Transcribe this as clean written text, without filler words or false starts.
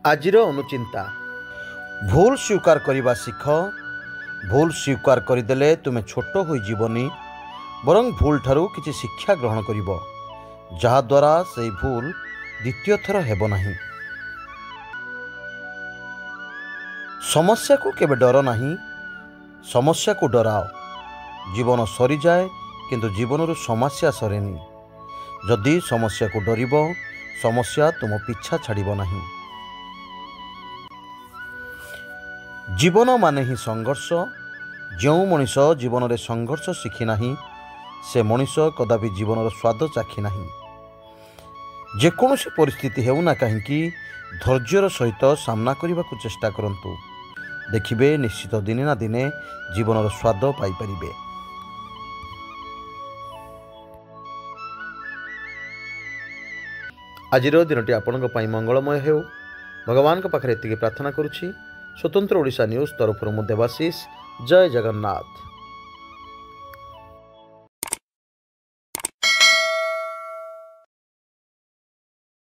आजिर अनुचिंता भूल स्वीकार करने शिख। भूल स्वीकार करदेले तुमे छोट हो जीवनी बरं भूल ठारू किसी शिक्षा ग्रहण करिबो जहाद्वारा से भूल द्वितीय थर हेब नहीं। समस्या को केबे डर नहीं, समस्या को डराओ। जीवन सरी जाए किंतु जीवन समस्या सरेनी। जदि समस्या को डरिबो समस्या तुम पीछा छाड़िबो नहीं। जीवन माने ही संघर्ष। जो मनीष जीवन में संघर्ष शिखी नहीं से मनीष कदापि जीवन स्वाद चाखी नहीं। जेकोसी परिस्थिति हेउना कहीं धैर्यर सहित सामना करने को चेष्टा करंतु, देखिबे निश्चित दिने ना दिने जीवन स्वाद पाई परिबे। आजिर दिनटी आपणक पई मंगलमय हेउ भगवान पाखरे एतिके प्रार्थना करुछि। स्वतंत्र ओडिशा न्यूज तरफ मु देवाशीष। जय जगन्नाथ।